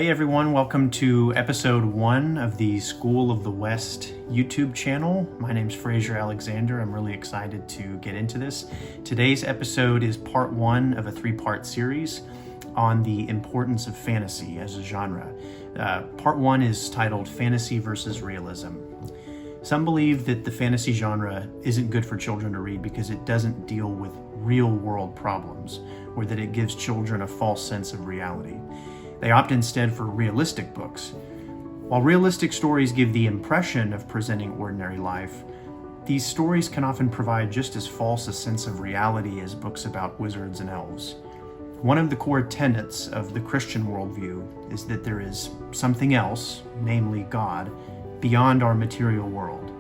Hey everyone, welcome to episode 1 of the School of the West YouTube channel. My name's Fraser Alexander. I'm really excited to get into this. Today's episode is part 1 of a 3-part series on the importance of fantasy as a genre. Part 1 is titled Fantasy versus Realism. Some believe that the fantasy genre isn't good for children to read because it doesn't deal with real world problems, or that it gives children a false sense of reality. They opt instead for realistic books. While realistic stories give the impression of presenting ordinary life, these stories can often provide just as false a sense of reality as books about wizards and elves. One of the core tenets of the Christian worldview is that there is something else, namely God, beyond our material world.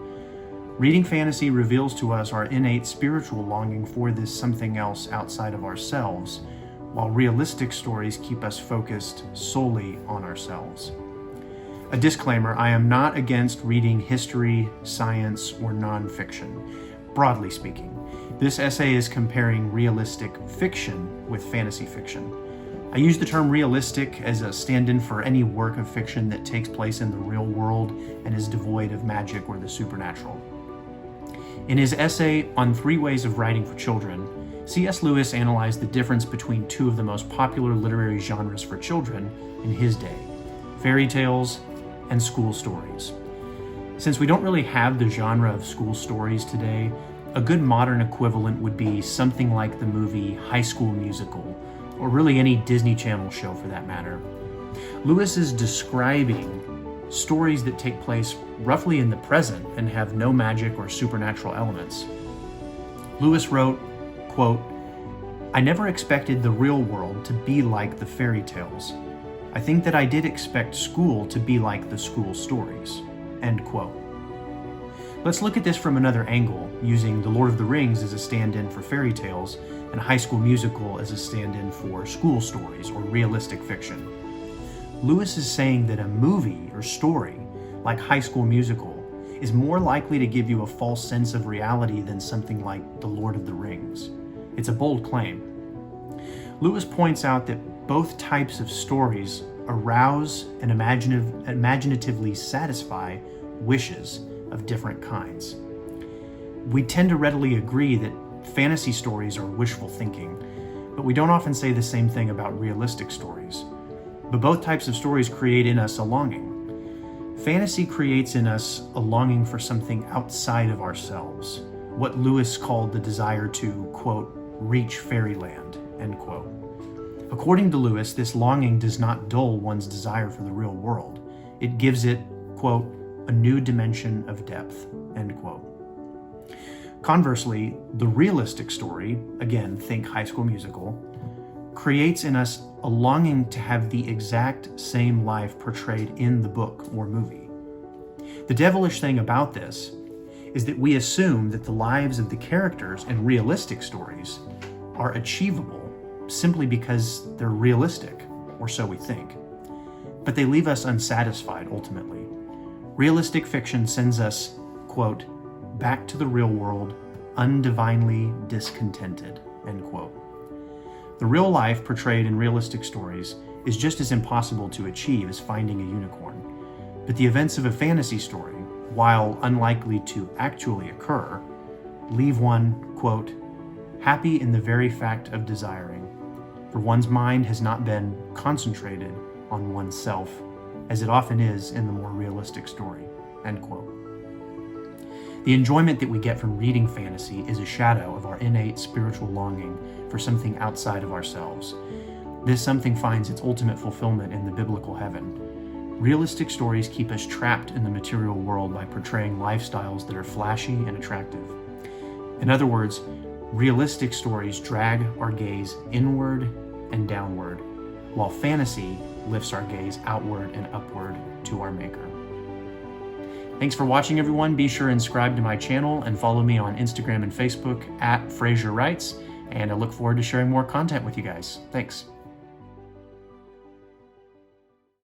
Reading fantasy reveals to us our innate spiritual longing for this something else outside of ourselves, while realistic stories keep us focused solely on ourselves. A disclaimer, I am not against reading history, science, or nonfiction. Broadly speaking, this essay is comparing realistic fiction with fantasy fiction. I use the term realistic as a stand-in for any work of fiction that takes place in the real world and is devoid of magic or the supernatural. In his essay on 3 Ways of Writing for Children, C.S. Lewis analyzed the difference between 2 of the most popular literary genres for children in his day, fairy tales and school stories. Since we don't really have the genre of school stories today, a good modern equivalent would be something like the movie High School Musical, or really any Disney Channel show for that matter. Lewis is describing stories that take place roughly in the present and have no magic or supernatural elements. Lewis wrote, quote, "I never expected the real world to be like the fairy tales. I think that I did expect school to be like the school stories." End quote. Let's look at this from another angle, using The Lord of the Rings as a stand-in for fairy tales and High School Musical as a stand-in for school stories or realistic fiction. Lewis is saying that a movie or story like High School Musical is more likely to give you a false sense of reality than something like The Lord of the Rings. It's a bold claim. Lewis points out that both types of stories arouse and imaginatively satisfy wishes of different kinds. We tend to readily agree that fantasy stories are wishful thinking, but we don't often say the same thing about realistic stories. But both types of stories create in us a longing. Fantasy creates in us a longing for something outside of ourselves, what Lewis called the desire to, quote, reach fairyland, end quote. According to Lewis, this longing does not dull one's desire for the real world. It gives it, quote, a new dimension of depth, end quote. Conversely, the realistic story, again, think High School Musical, creates in us a longing to have the exact same life portrayed in the book or movie. The devilish thing about this is that we assume that the lives of the characters in realistic stories are achievable simply because they're realistic, or so we think. But they leave us unsatisfied ultimately. Realistic fiction sends us, quote, back to the real world, undivinely discontented, end quote. The real life portrayed in realistic stories is just as impossible to achieve as finding a unicorn. But the events of a fantasy story, while unlikely to actually occur, leave one, quote, happy in the very fact of desiring, for one's mind has not been concentrated on oneself, as it often is in the more realistic story, end quote. The enjoyment that we get from reading fantasy is a shadow of our innate spiritual longing for something outside of ourselves. This something finds its ultimate fulfillment in the biblical heaven. Realistic stories keep us trapped in the material world by portraying lifestyles that are flashy and attractive. In other words, realistic stories drag our gaze inward and downward, while fantasy lifts our gaze outward and upward to our Maker. Thanks for watching, everyone. Be sure and subscribe to my channel and follow me on Instagram and Facebook @FraserWrites, and I look forward to sharing more content with you guys. Thanks.